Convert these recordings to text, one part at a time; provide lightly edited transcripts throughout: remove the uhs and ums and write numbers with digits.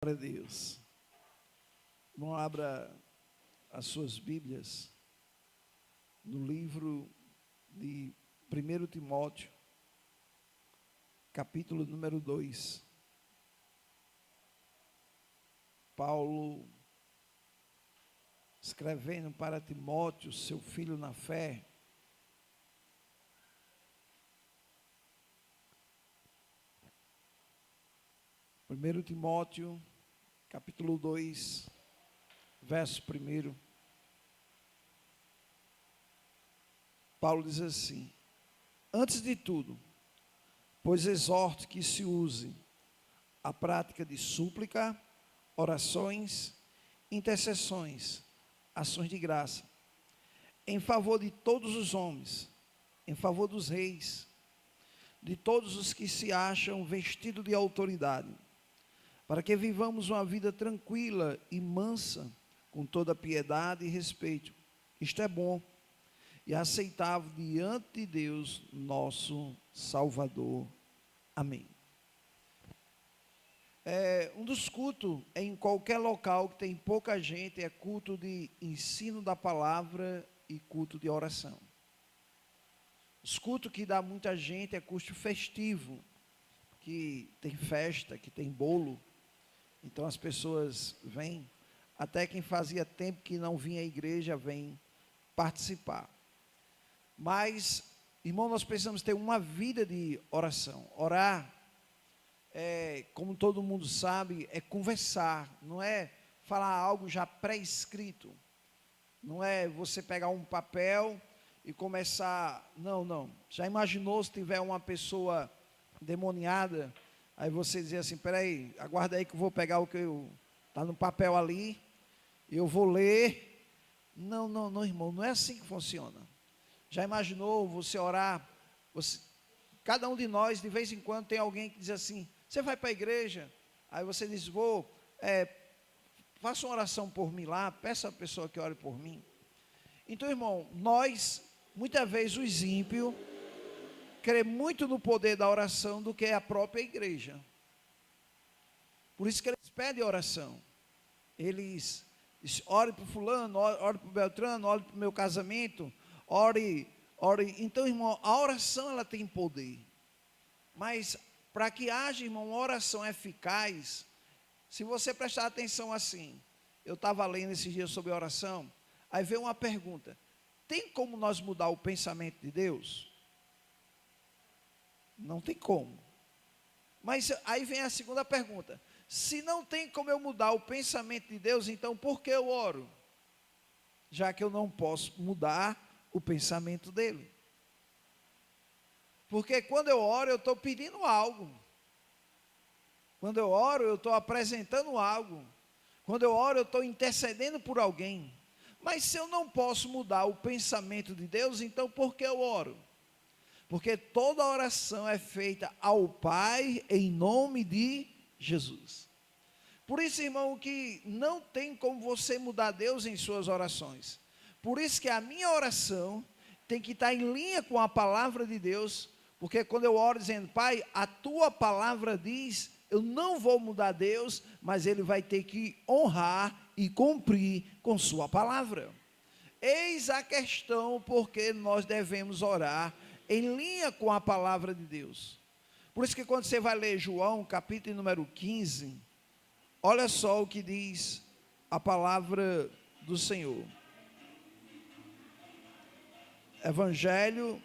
Glória a Deus. Bom, abra as suas Bíblias no livro de 1 Timóteo, capítulo número 2. Paulo, escrevendo para Timóteo, seu filho na fé, Primeiro Timóteo, capítulo 2, verso 1. Paulo diz assim: antes de tudo, pois exorto que se use a prática de súplica, orações, intercessões, ações de graça, em favor de todos os homens, em favor dos reis, de todos os que se acham vestidos de autoridade, para que vivamos uma vida tranquila e mansa, com toda piedade e respeito. Isto é bom e aceitável diante de Deus, nosso Salvador. Amém. Um dos cultos em qualquer local que tem pouca gente é culto de ensino da palavra e culto de oração. Os cultos que dá muita gente é culto festivo, que tem festa, que tem bolo. Então as pessoas vêm, até quem fazia tempo que não vinha à igreja vem participar. Mas, irmão, nós precisamos ter uma vida de oração. Orar, como todo mundo sabe, é conversar, não é falar algo já pré-escrito. Não é você pegar um papel e começar, não. Já imaginou se tiver uma pessoa endemoniada, aí você dizer assim, peraí, aguarda aí que eu vou pegar o que está no papel ali, eu vou ler. Não, irmão, não é assim que funciona. Já imaginou você orar? Cada um de nós, de vez em quando, tem alguém que diz assim, você vai para a igreja? Aí você diz, faça uma oração por mim lá, peça a pessoa que ore por mim. Então, irmão, nós, muitas vezes os ímpios, crê muito no poder da oração do que a própria igreja. Por isso que eles pedem oração. Eles ore para o fulano, ore para o Beltrano, ore para o meu casamento, ore. Então, irmão, a oração ela tem poder. Mas para que haja, irmão, uma oração eficaz, se você prestar atenção assim, eu estava lendo esses dias sobre oração, aí veio uma pergunta: tem como nós mudar o pensamento de Deus? Não tem como. Mas aí vem a segunda pergunta: se não tem como eu mudar o pensamento de Deus, então por que eu oro? Já que eu não posso mudar o pensamento dele. Porque quando eu oro, eu estou pedindo algo. Quando eu oro, eu estou apresentando algo. Quando eu oro, eu estou intercedendo por alguém. Mas se eu não posso mudar o pensamento de Deus, então por que eu oro? Porque toda oração é feita ao Pai em nome de Jesus. Por isso, irmão, que não tem como você mudar Deus em suas orações. Por isso que a minha oração tem que estar em linha com a palavra de Deus. Porque quando eu oro dizendo, Pai, a tua palavra diz, eu não vou mudar Deus, mas Ele vai ter que honrar e cumprir com sua palavra. Eis a questão porque nós devemos orar em linha com a palavra de Deus. Por isso que quando você vai ler João, capítulo número 15, olha só o que diz a palavra do Senhor. Evangelho,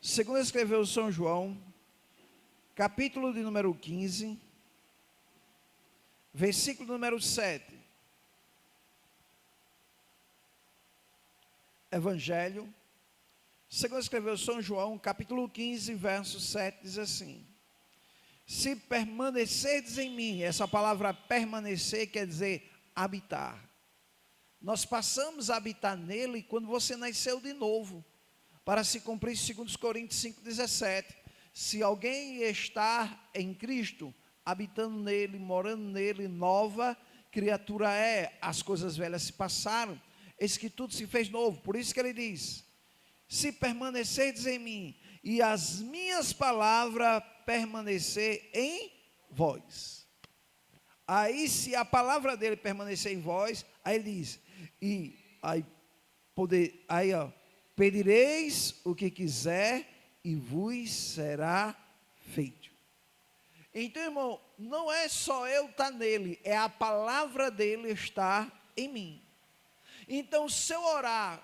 segundo escreveu São João, capítulo de número 15, versículo número 7. Evangelho, segundo escreveu São João, capítulo 15, verso 7, diz assim: se permanecerdes em mim, essa palavra permanecer quer dizer habitar. Nós passamos a habitar nele quando você nasceu de novo, para se cumprir 2 Coríntios 5,17. Se alguém está em Cristo, habitando nele, morando nele, nova criatura é. As coisas velhas se passaram, eis que tudo se fez novo. Por isso que ele diz: se permanecerdes em mim, e as minhas palavras permanecer em vós. Aí, se a palavra dele permanecer em vós, aí ele diz, pedireis o que quiser e vos será feito. Então, irmão, não é só eu estar nele, é a palavra dele estar em mim. Então, se eu orar,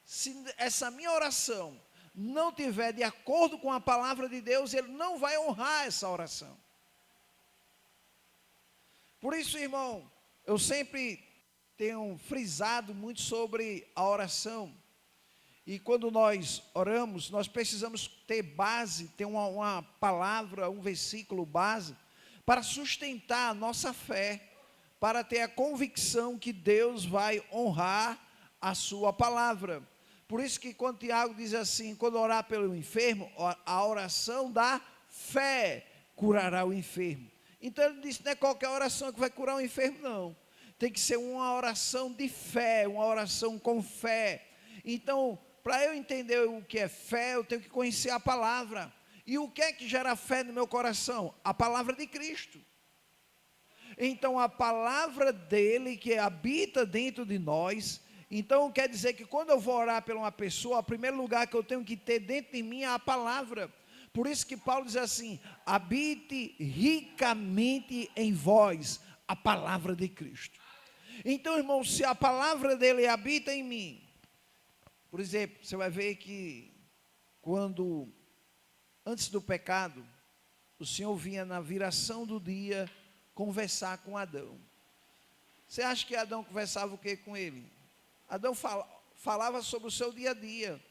se essa minha oração não tiver de acordo com a palavra de Deus, ele não vai honrar essa oração. Por isso, irmão, eu sempre tenho frisado muito sobre a oração. E quando nós oramos, nós precisamos ter base, ter uma palavra, um versículo base, para sustentar a nossa fé, para ter a convicção que Deus vai honrar a sua palavra. Por isso que quando Tiago diz assim, quando orar pelo enfermo, a oração da fé curará o enfermo. Então ele disse, não é qualquer oração que vai curar o enfermo, não. Tem que ser uma oração de fé, uma oração com fé. Então, para eu entender o que é fé, eu tenho que conhecer a palavra. E o que é que gera fé no meu coração? A palavra de Cristo. Então, a palavra dele que habita dentro de nós. Então, quer dizer que quando eu vou orar por uma pessoa, o primeiro lugar que eu tenho que ter dentro de mim é a palavra. Por isso que Paulo diz assim, habite ricamente em vós a palavra de Cristo. Então, irmão, se a palavra dele habita em mim, por exemplo, você vai ver que antes do pecado, o Senhor vinha na viração do dia conversar com Adão. Você acha que Adão conversava o que com ele? Adão falava sobre o seu dia a dia,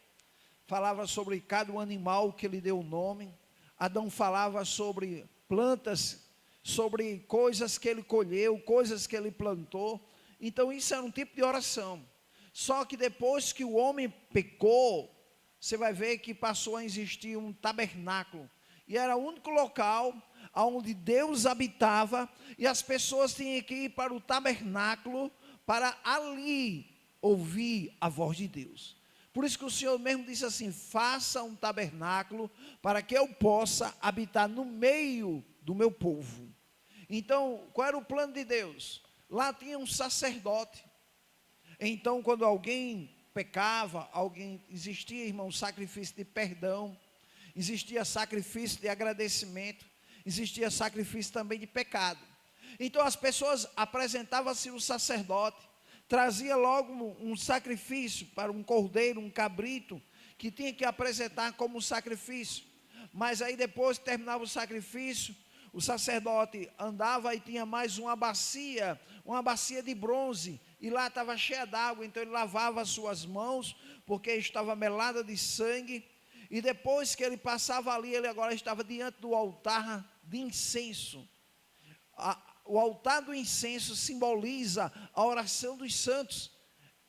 falava sobre cada animal que lhe deu o nome. Adão falava sobre plantas, sobre coisas que ele colheu, coisas que ele plantou. Então isso era um tipo de oração. Só que depois que o homem pecou, você vai ver que passou a existir um tabernáculo. E era o único local onde Deus habitava, e as pessoas tinham que ir para o tabernáculo para ali ouvir a voz de Deus. Por isso que o Senhor mesmo disse assim, faça um tabernáculo para que eu possa habitar no meio do meu povo. Então, qual era o plano de Deus? Lá tinha um sacerdote. Então, quando alguém pecava, existia, irmão, sacrifício de perdão, existia sacrifício de agradecimento, existia sacrifício também de pecado. Então, as pessoas apresentavam-se o sacerdote, trazia logo um sacrifício para um cordeiro, um cabrito, que tinha que apresentar como sacrifício. Mas aí depois que terminava o sacrifício, o sacerdote andava e tinha mais uma bacia de bronze, e lá estava cheia d'água, então ele lavava as suas mãos, porque estava melada de sangue, e depois que ele passava ali, ele agora estava diante do altar de incenso. O altar do incenso simboliza a oração dos santos.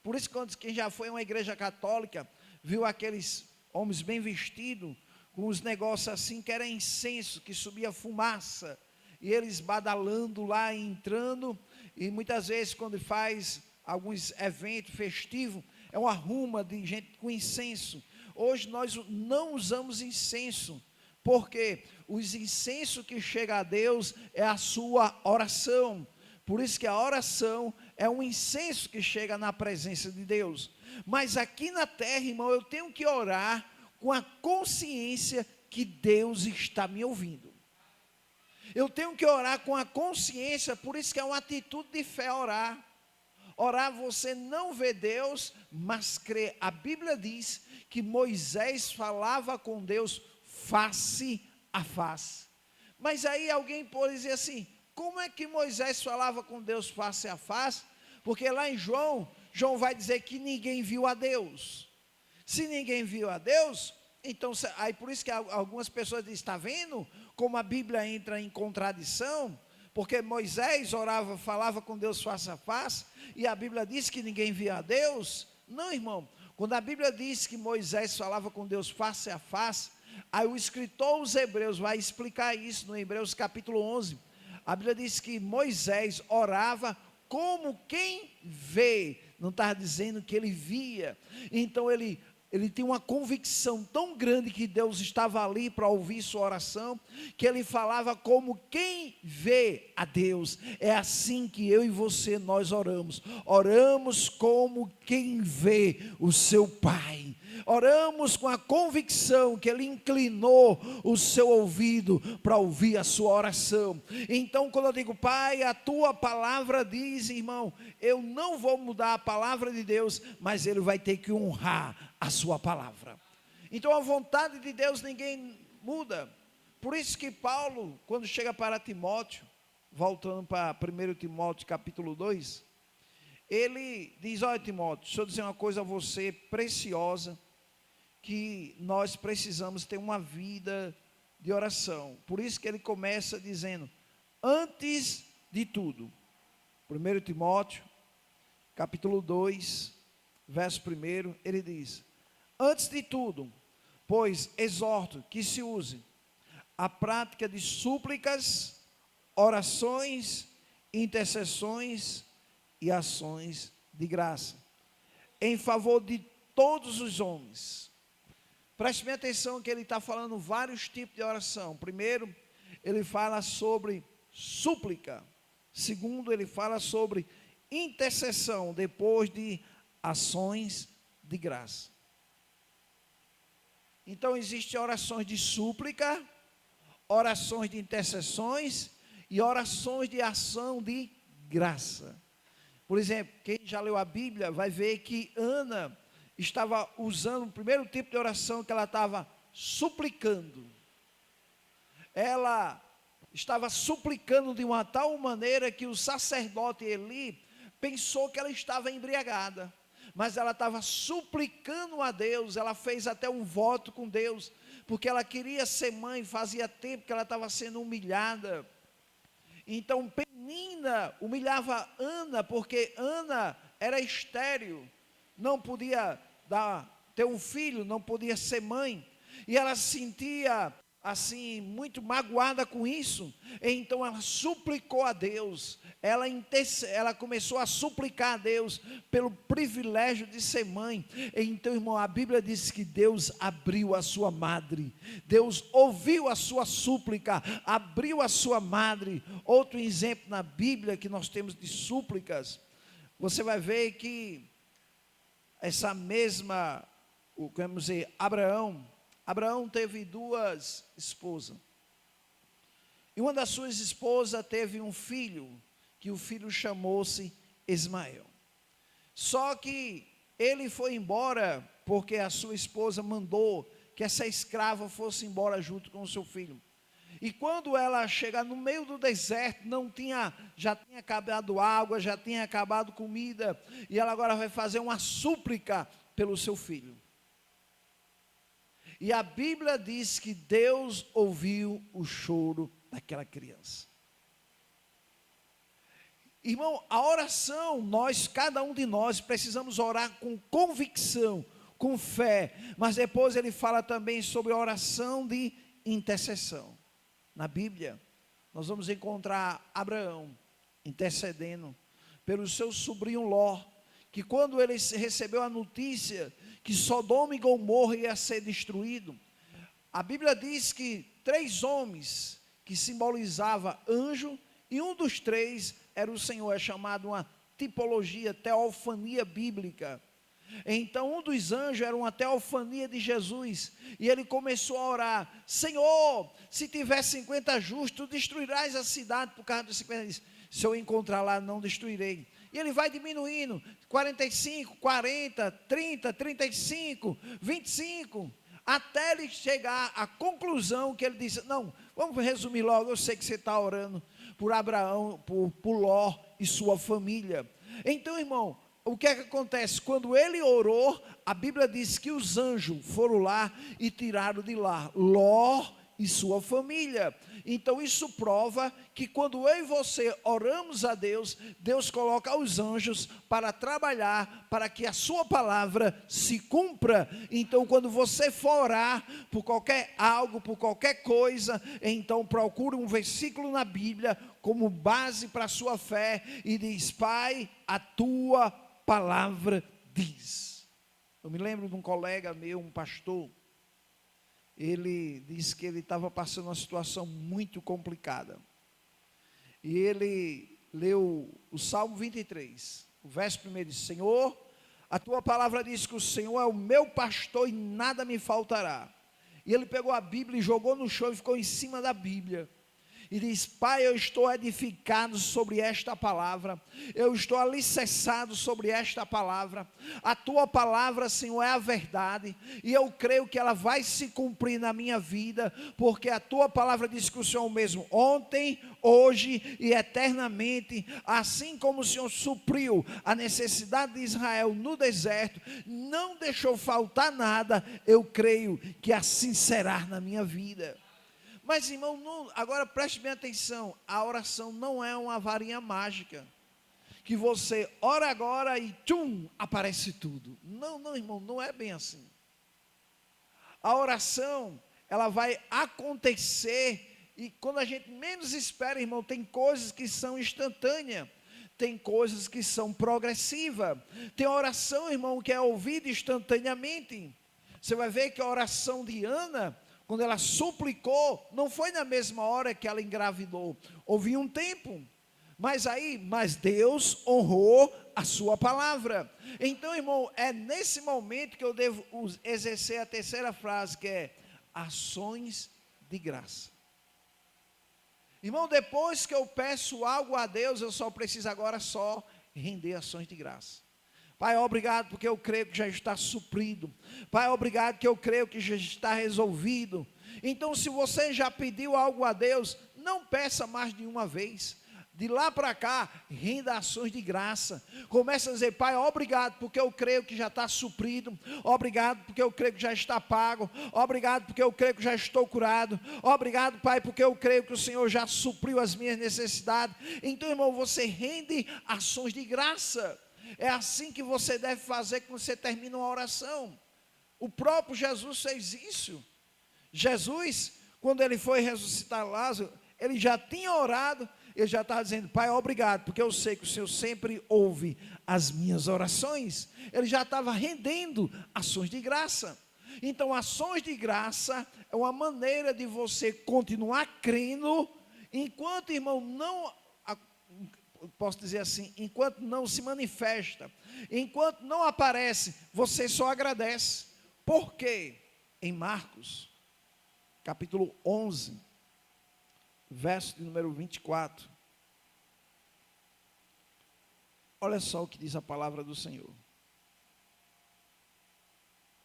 Por isso, quem já foi a uma igreja católica, viu aqueles homens bem vestidos, com os negócios assim, que era incenso, que subia fumaça, e eles badalando lá, entrando, e muitas vezes quando faz alguns eventos festivos, é uma ruma de gente com incenso. Hoje nós não usamos incenso, porque os incensos que chega a Deus é a sua oração. Por isso que a oração é um incenso que chega na presença de Deus. Mas aqui na terra, irmão, eu tenho que orar com a consciência que Deus está me ouvindo. Eu tenho que orar com a consciência, por isso que é uma atitude de fé orar. Orar, você não vê Deus, mas crê. A Bíblia diz que Moisés falava com Deus face a face. Mas aí alguém pode dizer assim, como é que Moisés falava com Deus face a face? Porque lá em João vai dizer que ninguém viu a Deus. Se ninguém viu a Deus, então, aí por isso que algumas pessoas dizem, está vendo como a Bíblia entra em contradição? Porque Moisés falava com Deus face a face, e a Bíblia diz que ninguém via a Deus. Não, irmão, quando a Bíblia diz que Moisés falava com Deus face a face, aí o escritor aos Hebreus vai explicar isso no Hebreus capítulo 11. A Bíblia diz que Moisés orava como quem vê, não está dizendo que ele via. Então ele ele tinha uma convicção tão grande que Deus estava ali para ouvir sua oração, que ele falava como quem vê a Deus. É assim que eu e você, nós oramos. Oramos como quem vê o seu Pai. Oramos com a convicção que Ele inclinou o seu ouvido para ouvir a sua oração. Então, quando eu digo, Pai, a tua palavra diz, irmão, eu não vou mudar a palavra de Deus, mas Ele vai ter que honrar a sua palavra. Então, a vontade de Deus ninguém muda. Por isso que Paulo, quando chega para Timóteo, voltando para 1 Timóteo capítulo 2, ele diz, olha Timóteo, deixa eu dizer uma coisa a você preciosa, que nós precisamos ter uma vida de oração. Por isso que ele começa dizendo, antes de tudo, 1 Timóteo, capítulo 2, verso 1, ele diz, antes de tudo, pois exorto que se use a prática de súplicas, orações, intercessões e ações de graça, em favor de todos os homens. Preste bem atenção que ele está falando vários tipos de oração. Primeiro, ele fala sobre súplica. Segundo, ele fala sobre intercessão, depois de ações de graça. Então, existem orações de súplica, orações de intercessões e orações de ação de graça. Por exemplo, quem já leu a Bíblia vai ver que Ana estava usando o primeiro tipo de oração, que ela estava suplicando. Ela estava suplicando de uma tal maneira que o sacerdote Eli pensou que ela estava embriagada. Mas ela estava suplicando a Deus, ela fez até um voto com Deus, porque ela queria ser mãe, fazia tempo que ela estava sendo humilhada. Então Penina humilhava Ana, porque Ana era estéril, não podia ter um filho, não podia ser mãe, e ela se sentia assim, muito magoada com isso. Então ela suplicou a Deus, ela começou a suplicar a Deus pelo privilégio de ser mãe. Então, irmão, a Bíblia diz que Deus abriu a sua madre, Deus ouviu a sua súplica, abriu a sua madre. Outro exemplo na Bíblia que nós temos de súplicas, você vai ver que essa mesma, vamos dizer, Abraão teve duas esposas, e uma das suas esposas teve um filho, que o filho chamou-se Ismael. Só que ele foi embora, porque a sua esposa mandou que essa escrava fosse embora junto com o seu filho. E quando ela chegar no meio do deserto, já tinha acabado água, já tinha acabado comida, e ela agora vai fazer uma súplica pelo seu filho. E a Bíblia diz que Deus ouviu o choro daquela criança. Irmão, a oração, cada um de nós precisamos orar com convicção, com fé. Mas depois ele fala também sobre a oração de intercessão. Na Bíblia, nós vamos encontrar Abraão intercedendo pelo seu sobrinho Ló, que quando ele recebeu a notícia que Sodoma e Gomorra ia ser destruído, a Bíblia diz que 3 homens que simbolizavam anjo, e um dos 3 era o Senhor. É chamado uma tipologia, teofania bíblica. Então um dos anjos era uma teofania de Jesus, e ele começou a orar: Senhor, se tiver 50 justos, tu destruirás a cidade por causa dos 50. Ele disse: se eu encontrar lá, não destruirei. E ele vai diminuindo, 45, 40, 30, 35, 25, até ele chegar à conclusão que ele disse: não, vamos resumir logo, eu sei que você está orando por Abraão, por Ló e sua família. Então, irmão, o que é que acontece? Quando ele orou, a Bíblia diz que os anjos foram lá e tiraram de lá Ló e sua família. Então isso prova que quando eu e você oramos a Deus, Deus coloca os anjos para trabalhar, para que a sua palavra se cumpra. Então quando você for orar por qualquer algo, por qualquer coisa, então procure um versículo na Bíblia como base para a sua fé, e diz: Pai, a tua palavra diz. Eu me lembro de um colega meu, um pastor, ele disse que ele estava passando uma situação muito complicada. E ele leu o Salmo 23, o verso 1 diz: Senhor, a tua palavra diz que o Senhor é o meu pastor e nada me faltará. E ele pegou a Bíblia e jogou no chão e ficou em cima da Bíblia. E diz: Pai, eu estou edificado sobre esta palavra, eu estou alicerçado sobre esta palavra, a tua palavra, Senhor, é a verdade, e eu creio que ela vai se cumprir na minha vida, porque a tua palavra diz que o Senhor mesmo, ontem, hoje e eternamente, assim como o Senhor supriu a necessidade de Israel no deserto, não deixou faltar nada, eu creio que assim será na minha vida. Mas, irmão, agora preste bem atenção, a oração não é uma varinha mágica, que você ora agora e tchum, aparece tudo. Não, não, irmão, não é bem assim. A oração, ela vai acontecer, e quando a gente menos espera, irmão, tem coisas que são instantâneas, tem coisas que são progressivas, tem oração, irmão, que é ouvida instantaneamente. Você vai ver que a oração de Ana, quando ela suplicou, não foi na mesma hora que ela engravidou, houve um tempo, mas Deus honrou a sua palavra. Então, irmão, é nesse momento que eu devo exercer a terceira frase, que é ações de graça. Irmão, depois que eu peço algo a Deus, eu só preciso agora só render ações de graça. Pai, obrigado porque eu creio que já está suprido. Pai, obrigado que eu creio que já está resolvido. Então, se você já pediu algo a Deus, não peça mais de uma vez. De lá para cá, renda ações de graça. Começa a dizer: Pai, obrigado porque eu creio que já está suprido. Obrigado porque eu creio que já está pago. Obrigado porque eu creio que já estou curado. Obrigado, Pai, porque eu creio que o Senhor já supriu as minhas necessidades. Então, irmão, você rende ações de graça. É assim que você deve fazer quando você termina uma oração. O próprio Jesus fez isso. Jesus, quando ele foi ressuscitar Lázaro, ele já tinha orado, ele já estava dizendo: Pai, obrigado, porque eu sei que o Senhor sempre ouve as minhas orações. Ele já estava rendendo ações de graça. Então, ações de graça é uma maneira de você continuar crendo, enquanto, irmão, não... posso dizer assim, enquanto não se manifesta, enquanto não aparece, você só agradece. Por quê? Em Marcos, capítulo 11, verso de número 24, olha só o que diz a palavra do Senhor.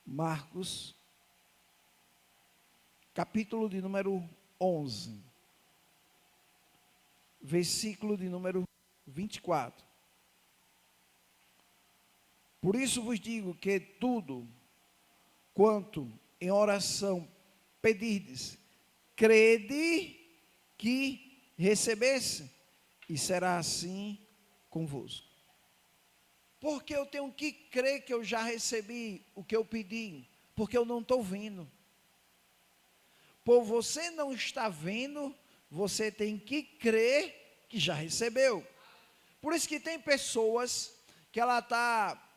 Marcos, capítulo de número 11, versículo de número 24. Por isso vos digo que tudo quanto em oração pedirdes, crede que recebesse, e será assim convosco. Porque eu tenho que crer que eu já recebi o que eu pedi, porque eu não estou vendo. Por você não estar vendo, você tem que crer que já recebeu. Por isso que tem pessoas que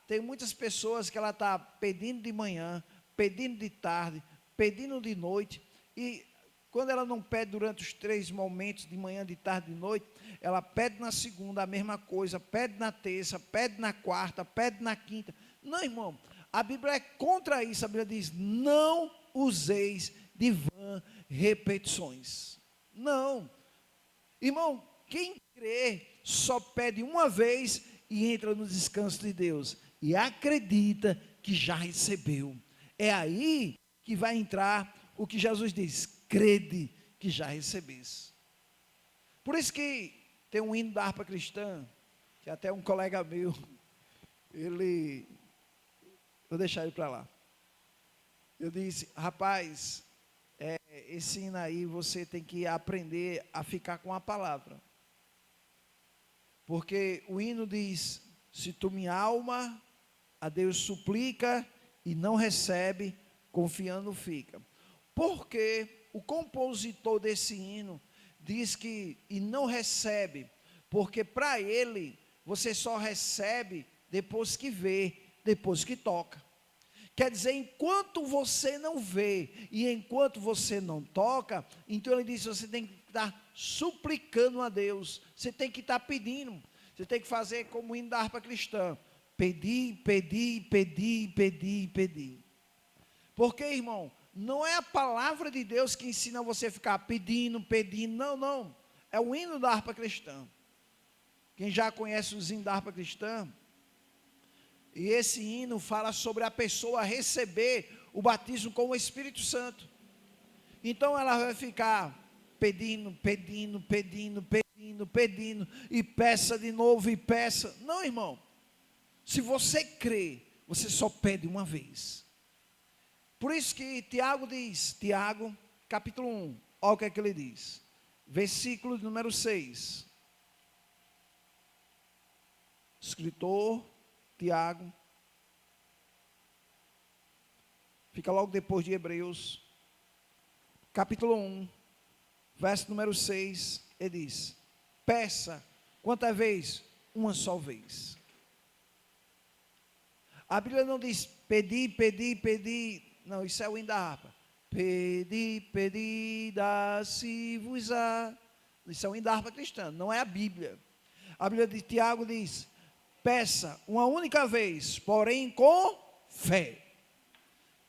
tem muitas pessoas que ela está pedindo de manhã, pedindo de tarde, pedindo de noite, e quando ela não pede durante os 3 momentos, de manhã, de tarde, de noite, ela pede na segunda a mesma coisa, pede na terça, pede na quarta, pede na quinta. Não, irmão, a Bíblia é contra isso. A Bíblia diz: não useis de vã repetições. Não, irmão, quem crê só pede uma vez e entra no descanso de Deus, e acredita que já recebeu. É aí que vai entrar o que Jesus diz: crede que já recebesse. Por isso que tem um hino da harpa cristã, que até um colega meu, vou deixar ele para lá. Eu disse: rapaz, esse hino aí você tem que aprender a ficar com a palavra. Porque o hino diz: se tu minha alma a Deus suplica e não recebe, confiando fica. Porque o compositor desse hino diz que e não recebe, porque para ele você só recebe depois que vê, depois que toca. Quer dizer, enquanto você não vê e enquanto você não toca, então ele diz, você tem que estar suplicando a Deus, você tem que estar pedindo, você tem que fazer como o hino da harpa cristã, pedir, pedir, pedir, pedir, pedir. Porque, irmão, não é a palavra de Deus que ensina você a ficar pedindo, pedindo, não, não, é o hino da harpa cristã. Quem já conhece os hinos da harpa cristã, e esse hino fala sobre a pessoa receber o batismo com o Espírito Santo. Então ela vai ficar pedindo, pedindo, pedindo, pedindo, pedindo, e peça de novo, e peça. Não, irmão. Se você crê, você só pede uma vez. Por isso que Tiago diz, Tiago, capítulo 1, olha o que é que ele diz. Versículo número 6. Escritor Tiago, fica logo depois de Hebreus, capítulo 1, verso número 6, ele diz, peça, quantas vezes? Uma só vez. A Bíblia não diz, pedir, pedir, pedir, não, isso é o hino da harpa. Pedi, pedi, dá-se-vos-á. Isso é o hino da harpa cristã, não é a Bíblia. A Bíblia de Tiago diz, peça uma única vez, porém com fé.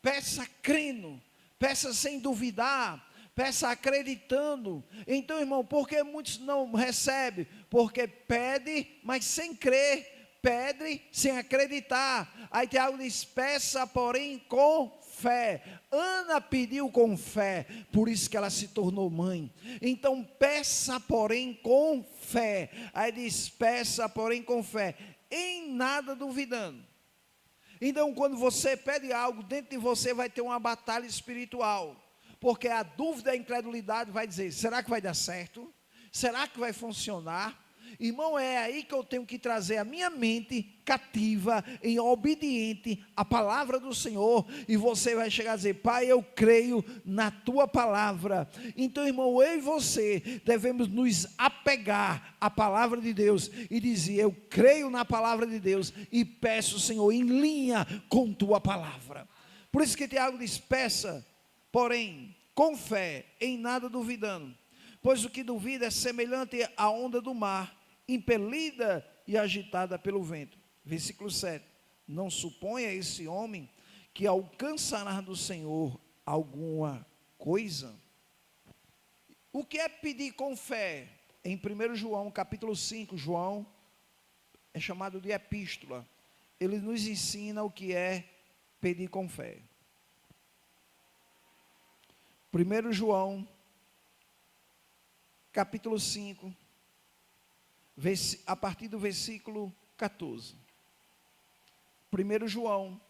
Peça crendo, peça sem duvidar, peça acreditando. Então, irmão, por que muitos não recebem? Porque pede, mas sem crer, pede sem acreditar. Aí Tiago diz, peça, porém com fé. Ana pediu com fé, por isso que ela se tornou mãe. Então, peça, porém com fé. Aí diz, peça, porém com fé, em nada duvidando. Então, quando você pede algo, dentro de você vai ter uma batalha espiritual, porque a dúvida, a incredulidade vai dizer, será que vai dar certo? Será que vai funcionar? Irmão, é aí que eu tenho que trazer a minha mente cativa, em obediente à palavra do Senhor, e você vai chegar a dizer, Pai, eu creio na tua palavra. Então, irmão, eu e você devemos nos apegar à palavra de Deus e dizer, eu creio na palavra de Deus e peço, Senhor, em linha com tua palavra. Por isso que Tiago diz, peça, porém, com fé, em nada duvidando, pois o que duvida é semelhante à onda do mar, impelida e agitada pelo vento. Versículo 7. Não suponha esse homem que alcançará do Senhor alguma coisa. O que é pedir com fé? Em 1 João, capítulo 5, João é chamado de epístola. Ele nos ensina o que é pedir com fé. 1 João, capítulo 5, a partir do versículo 14. 1 João,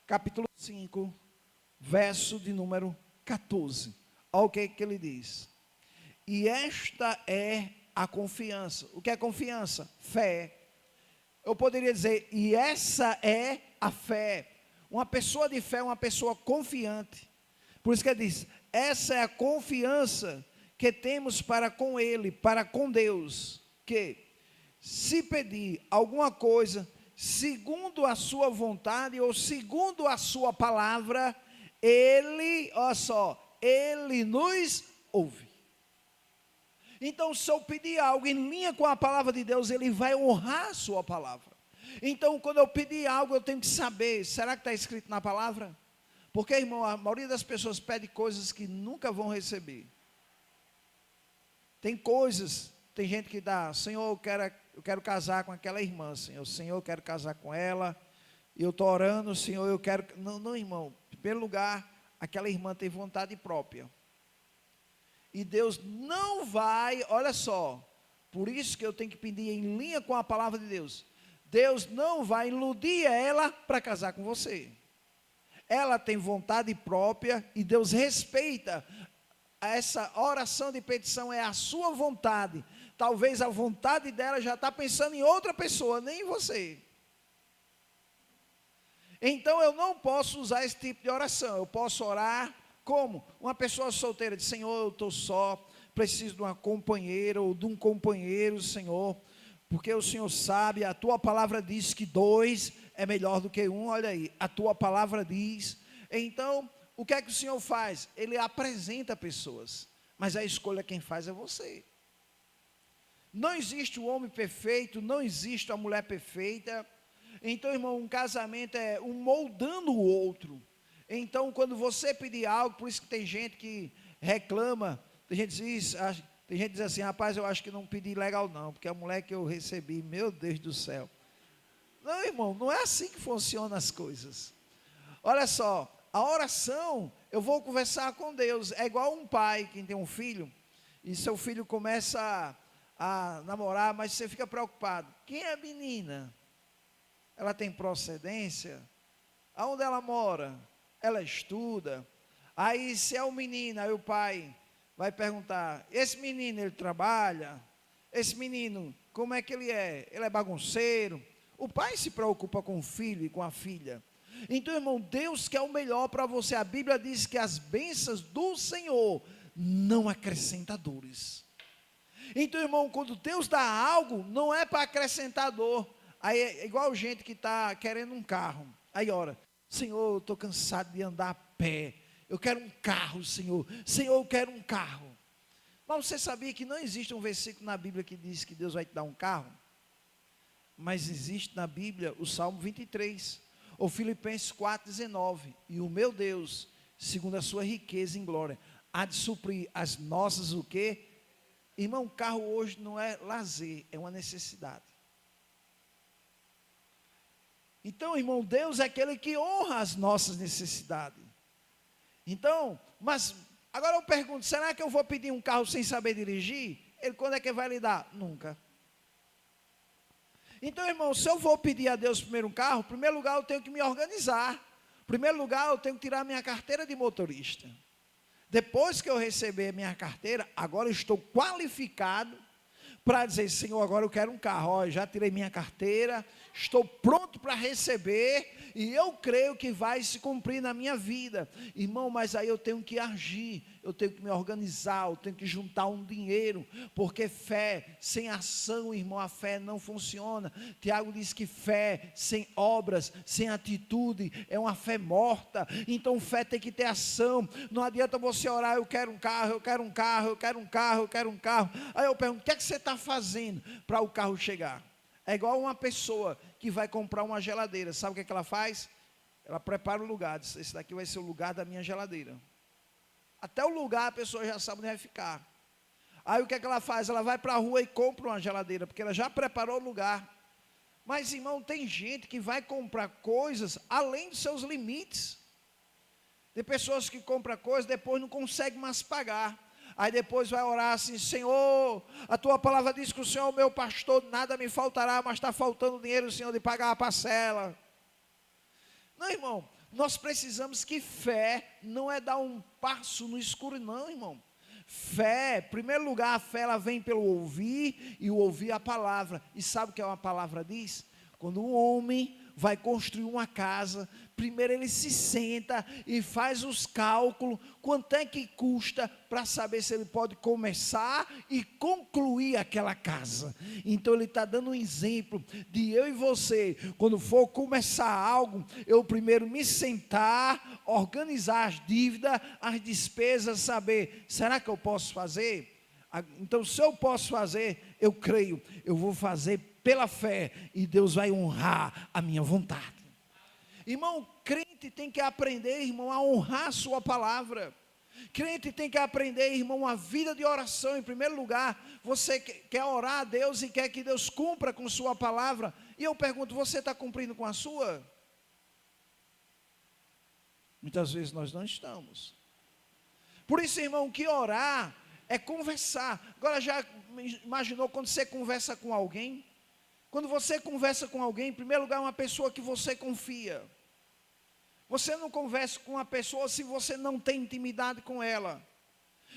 capítulo 5, verso de número 14. Olha o que ele diz. E esta é a confiança. O que é confiança? Fé. Eu poderia dizer, e essa é a fé. Uma pessoa de fé é uma pessoa confiante. Por isso que ele diz, essa é a confiança que temos para com Ele, para com Deus, que se pedir alguma coisa, segundo a sua vontade, ou segundo a sua palavra, Ele, olha só, Ele nos ouve. Então, se eu pedir algo em linha com a palavra de Deus, Ele vai honrar a sua palavra. Então, quando eu pedir algo, eu tenho que saber, será que está escrito na palavra? Porque, irmão, a maioria das pessoas pede coisas que nunca vão receber. Tem coisas, tem gente que dá, Senhor, eu quero casar com aquela irmã, Senhor, eu quero casar com ela, e eu estou orando, Senhor, eu quero, não, irmão, em primeiro lugar, aquela irmã tem vontade própria, e Deus não vai, olha só, por isso que eu tenho que pedir em linha com a palavra de Deus, Deus não vai iludir ela para casar com você, ela tem vontade própria, e Deus respeita. Essa oração de petição é a sua vontade. Talvez a vontade dela já está pensando em outra pessoa, nem em você. Então eu não posso usar esse tipo de oração. Eu posso orar como? Uma pessoa solteira diz, Senhor, eu estou só, preciso de uma companheira ou de um companheiro, Senhor, porque o Senhor sabe, a tua palavra diz que 2 é melhor do que um, olha aí, a tua palavra diz. Então, o que é que o Senhor faz? Ele apresenta pessoas, mas a escolha quem faz é você. Não existe o homem perfeito, não existe a mulher perfeita. Então, irmão, um casamento é um moldando o outro. Então, quando você pedir algo, por isso que tem gente que reclama, tem gente que diz assim, rapaz, eu acho que não pedi legal não, porque a mulher que eu recebi, meu Deus do céu. Não, irmão, não é assim que funcionam as coisas. Olha só, a oração, eu vou conversar com Deus, é igual um pai que tem um filho, e seu filho começa a namorar, mas você fica preocupado. Quem é a menina? Ela tem procedência? Aonde ela mora? Ela estuda? Aí se é um menino, aí o pai vai perguntar, esse menino ele trabalha? Esse menino, como é que ele é? Ele é bagunceiro? O pai se preocupa com o filho e com a filha. Então, irmão, Deus quer o melhor para você. A Bíblia diz que as bênçãos do Senhor não acrescenta dores. Então, irmão, quando Deus dá algo, não é para acrescentar dor. Aí é igual gente que está querendo um carro. Aí ora, Senhor, eu estou cansado de andar a pé. Eu quero um carro, Senhor. Senhor, eu quero um carro. Mas você sabia que não existe um versículo na Bíblia que diz que Deus vai te dar um carro? Mas existe na Bíblia o Salmo 23, ou Filipenses 4,19. E o meu Deus, segundo a sua riqueza em glória, há de suprir as nossas o quê? Irmão, carro hoje não é lazer, é uma necessidade. Então, irmão, Deus é aquele que honra as nossas necessidades. Então, mas agora eu pergunto, será que eu vou pedir um carro sem saber dirigir? Ele quando é que vai lhe dar? Nunca. Então, irmão, se eu vou pedir a Deus primeiro um carro, em primeiro lugar eu tenho que me organizar. Em primeiro lugar eu tenho que tirar minha carteira de motorista. Depois que eu receber minha carteira, agora eu estou qualificado para dizer, Senhor, agora eu quero um carro. Ó, já tirei minha carteira, estou pronto para receber, e eu creio que vai se cumprir na minha vida. Irmão, mas aí eu tenho que agir, eu tenho que me organizar, eu tenho que juntar um dinheiro, porque fé sem ação, irmão, a fé não funciona. Tiago diz que fé sem obras, sem atitude, é uma fé morta. Então fé tem que ter ação. Não adianta você orar, eu quero um carro, eu quero um carro, eu quero um carro, eu quero um carro. Aí eu pergunto, o que é que você está fazendo para o carro chegar? É igual uma pessoa que vai comprar uma geladeira. Sabe o que é que ela faz? Ela prepara o lugar, diz, esse daqui vai ser o lugar da minha geladeira. Até o lugar a pessoa já sabe onde vai ficar. Aí o que é que ela faz? Ela vai para a rua e compra uma geladeira, porque ela já preparou o lugar. Mas, irmão, tem gente que vai comprar coisas além dos seus limites. Tem pessoas que compram coisas, depois não conseguem mais pagar. Aí depois vai orar assim, Senhor, a tua palavra diz que o Senhor é o meu pastor, nada me faltará, mas está faltando dinheiro, Senhor, de pagar a parcela. Não, irmão, nós precisamos que fé não é dar um passo no escuro, não, irmão. Fé, em primeiro lugar, a fé ela vem pelo ouvir, e o ouvir a palavra. E sabe o que a palavra diz? Quando um homem vai construir uma casa, primeiro ele se senta e faz os cálculos, quanto é que custa, para saber se ele pode começar e concluir aquela casa. Então ele está dando um exemplo de eu e você, quando for começar algo, eu primeiro me sentar, organizar as dívidas, as despesas, saber, será que eu posso fazer? Então se eu posso fazer, eu creio, eu vou fazer pela fé, e Deus vai honrar a minha vontade. Irmão, crente tem que aprender, irmão, a honrar a sua palavra. Crente tem que aprender, irmão, a vida de oração. Em primeiro lugar, você quer orar a Deus e quer que Deus cumpra com sua palavra. E eu pergunto, você está cumprindo com a sua? Muitas vezes nós não estamos. Por isso, irmão, que orar é conversar. Agora já imaginou quando você conversa com alguém? Quando você conversa com alguém, em primeiro lugar, uma pessoa que você confia. Você não conversa com uma pessoa se você não tem intimidade com ela.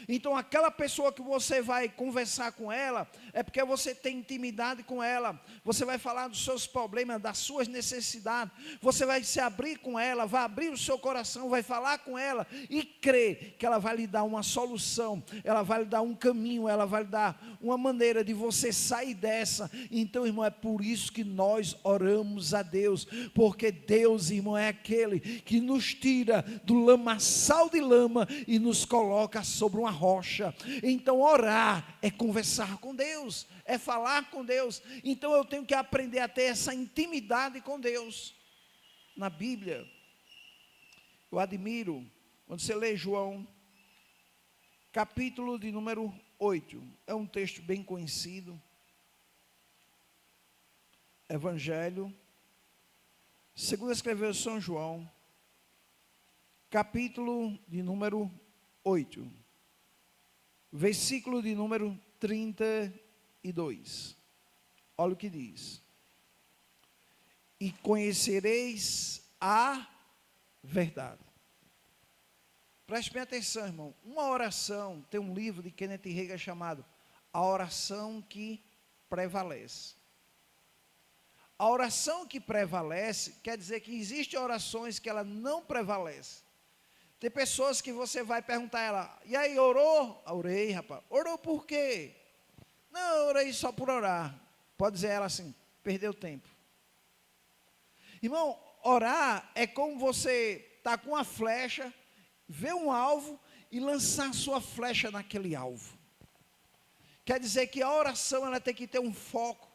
Então, aquela pessoa que você vai conversar com ela, é porque você tem intimidade com ela. Você vai falar dos seus problemas, das suas necessidades. Você vai se abrir com ela, vai abrir o seu coração, vai falar com ela e crer que ela vai lhe dar uma solução, ela vai lhe dar um caminho, ela vai lhe dar uma maneira de você sair dessa. Então, irmão, é por isso que nós oramos a Deus, porque Deus, irmão, é aquele que nos tira do lamaçal de lama e nos coloca sobre uma rocha. Então, orar é conversar com Deus, é falar com Deus. Então, eu tenho que aprender a ter essa intimidade com Deus. Na Bíblia, eu admiro quando você lê João, capítulo de número 8, é um texto bem conhecido. Evangelho, segundo escreveu São João, capítulo de número 8, versículo de número 32. Olha o que diz: e conhecereis a verdade. Preste bem atenção, irmão. Uma oração, tem um livro de Kenneth Hagin chamado A Oração que Prevalece. A oração que prevalece quer dizer que existem orações que ela não prevalece. Tem pessoas que você vai perguntar a ela: e aí, orou? Orei, rapaz. Orou por quê? Não, eu orei só por orar. Pode dizer ela assim: perdeu tempo. Irmão, orar é como você está com uma flecha, ver um alvo e lançar sua flecha naquele alvo. Quer dizer que a oração ela tem que ter um foco.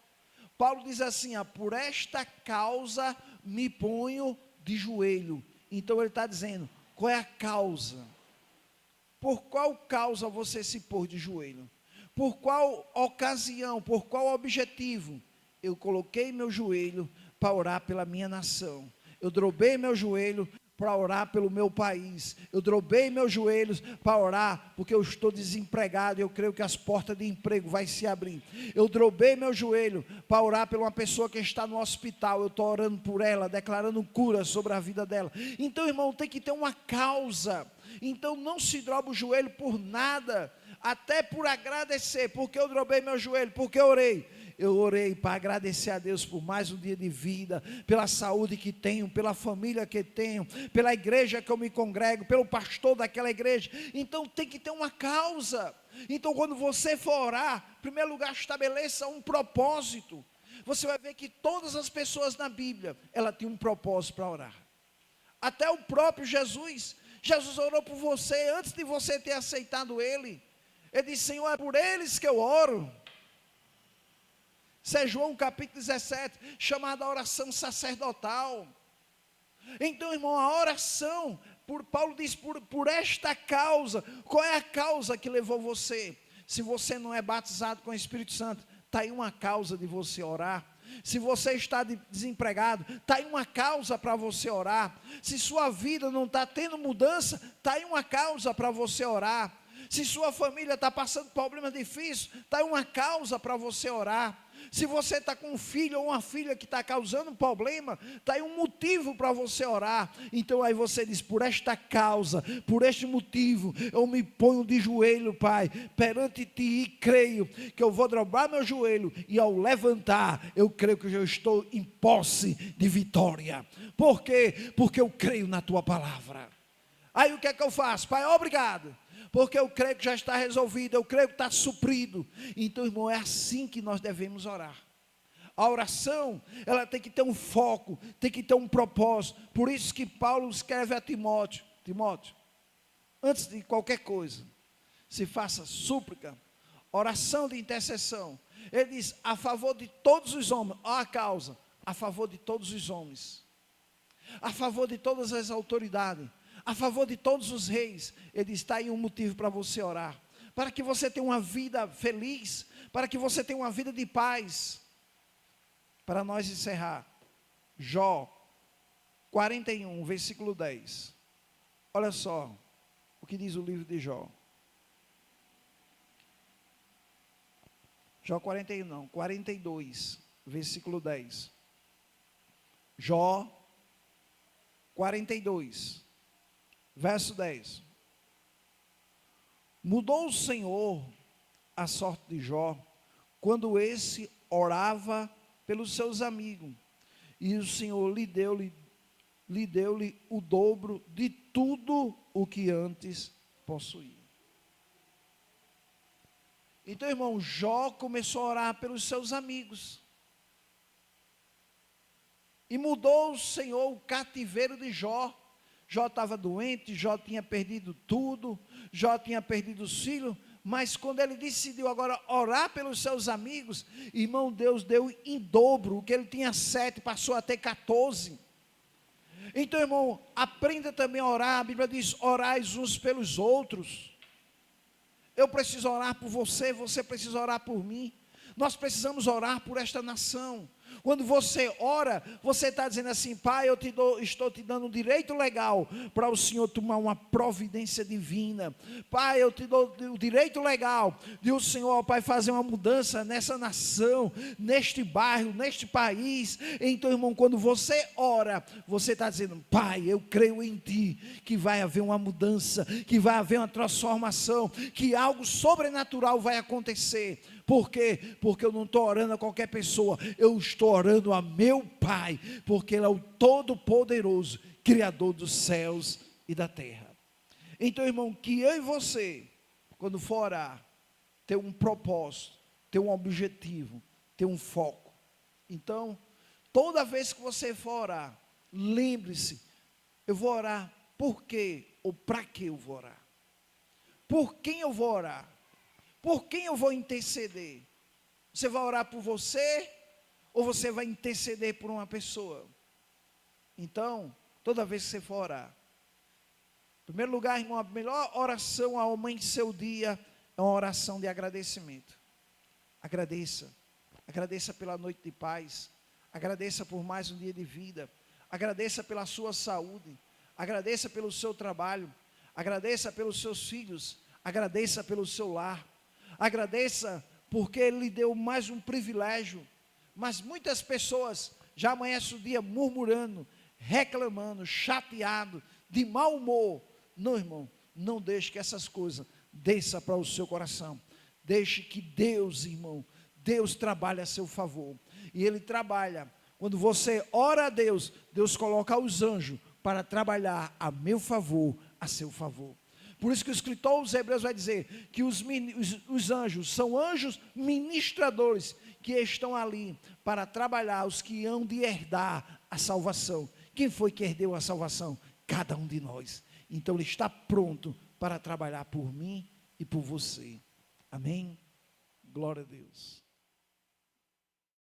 Paulo diz assim: por esta causa me ponho de joelho. Então ele está dizendo, qual é a causa? Por qual causa você se pôs de joelho? Por qual ocasião, por qual objetivo? Eu coloquei meu joelho para orar pela minha nação. Eu dobrei meu joelho para orar pelo meu país. Eu dobrei meus joelhos para orar porque eu estou desempregado e eu creio que as portas de emprego vai se abrir. Eu dobrei meu joelho para orar por uma pessoa que está no hospital. Eu estou orando por ela, declarando cura sobre a vida dela. Então, irmão, tem que ter uma causa. Então, não se dobra o joelho por nada, até por agradecer. Porque eu dobrei meu joelho, porque eu orei. Eu orei para agradecer a Deus por mais um dia de vida, pela saúde que tenho, pela família que tenho, pela igreja que eu me congrego, pelo pastor daquela igreja. Então tem que ter uma causa. Então quando você for orar, em primeiro lugar estabeleça um propósito. Você vai ver que todas as pessoas na Bíblia, ela tem um propósito para orar. Até o próprio Jesus orou por você antes de você ter aceitado Ele. Ele disse: Senhor, é por eles que eu oro. Isso é João capítulo 17, chamada oração sacerdotal. Então, irmão, a oração, Paulo diz, por esta causa. Qual é a causa que levou você? Se você não é batizado com o Espírito Santo, está aí uma causa de você orar. Se você está desempregado, está aí uma causa para você orar. Se sua vida não está tendo mudança, está aí uma causa para você orar. Se sua família está passando problemas difíceis, está aí uma causa para você orar. Se você está com um filho ou uma filha que está causando um problema, está aí um motivo para você orar. Então aí você diz: por esta causa, por este motivo, eu me ponho de joelho, Pai, perante Ti, e creio que eu vou dobrar meu joelho, e ao levantar, eu creio que eu estou em posse de vitória. Por quê? Porque eu creio na Tua palavra. Aí o que é que eu faço? Pai, obrigado, porque eu creio que já está resolvido, eu creio que está suprido. Então, irmão, é assim que nós devemos orar. A oração, ela tem que ter um foco, tem que ter um propósito. Por isso que Paulo escreve a Timóteo: Timóteo, antes de qualquer coisa, se faça súplica, oração de intercessão. Ele diz: a favor de todos os homens. Olha a causa: a favor de todos os homens, a favor de todas as autoridades, a favor de todos os reis. Ele está aí um motivo para você orar, para que você tenha uma vida feliz, para que você tenha uma vida de paz. Para nós encerrar, Jó 41, versículo 10. Olha só o que diz o livro de Jó. Jó 41 não, 42, versículo 10. Jó 42, verso 10. Mudou o Senhor a sorte de Jó, quando esse orava pelos seus amigos, e o Senhor lhe deu-lhe o dobro de tudo o que antes possuía. Então, irmão, Jó começou a orar pelos seus amigos, e mudou o Senhor o cativeiro de Jó. Jó estava doente, Jó tinha perdido tudo, Jó tinha perdido os filhos, mas quando ele decidiu agora orar pelos seus amigos, irmão, Deus deu em dobro. O que ele tinha 7 passou a ter 14. Então, irmão, aprenda também a orar. A Bíblia diz: orais uns pelos outros. Eu preciso orar por você, você precisa orar por mim. Nós precisamos orar por esta nação. Quando você ora, você está dizendo assim: Pai, estou te dando um direito legal para o Senhor tomar uma providência divina. Pai, eu te dou o direito legal de o Senhor, Pai, fazer uma mudança nessa nação, neste bairro, neste país. Então, irmão, quando você ora, você está dizendo: Pai, eu creio em Ti, que vai haver uma mudança, que vai haver uma transformação, que algo sobrenatural vai acontecer. Por quê? Porque eu não estou orando a qualquer pessoa, eu estou orando a meu Pai, porque Ele é o Todo-Poderoso, Criador dos céus e da terra. Então, irmão, que eu e você, quando for orar, ter um propósito, ter um objetivo, ter um foco. Então, toda vez que você for orar, lembre-se: eu vou orar por quê ou para que eu vou orar? Por quem eu vou orar? Por quem eu vou interceder? Você vai orar por você ou você vai interceder por uma pessoa? Então, toda vez que você for orar, em primeiro lugar, irmão, a melhor oração ao amanhecer o dia é uma oração de agradecimento. Agradeça. Agradeça pela noite de paz. Agradeça por mais um dia de vida. Agradeça pela sua saúde. Agradeça pelo seu trabalho. Agradeça pelos seus filhos. Agradeça pelo seu lar. Agradeça porque Ele lhe deu mais um privilégio. Mas muitas pessoas já amanhecem o dia murmurando, reclamando, chateado, de mau humor. Não, irmão, não deixe que essas coisas desçam para o seu coração. Deixe que Deus, irmão, Deus trabalhe a seu favor. E Ele trabalha. Quando você ora a Deus, Deus coloca os anjos para trabalhar a meu favor, a seu favor. Por isso que o escritor aos Hebreus vai dizer que os anjos são anjos ministradores que estão ali para trabalhar os que hão de herdar a salvação. Quem foi que herdeu a salvação? Cada um de nós. Então Ele está pronto para trabalhar por mim e por você. Amém? Glória a Deus.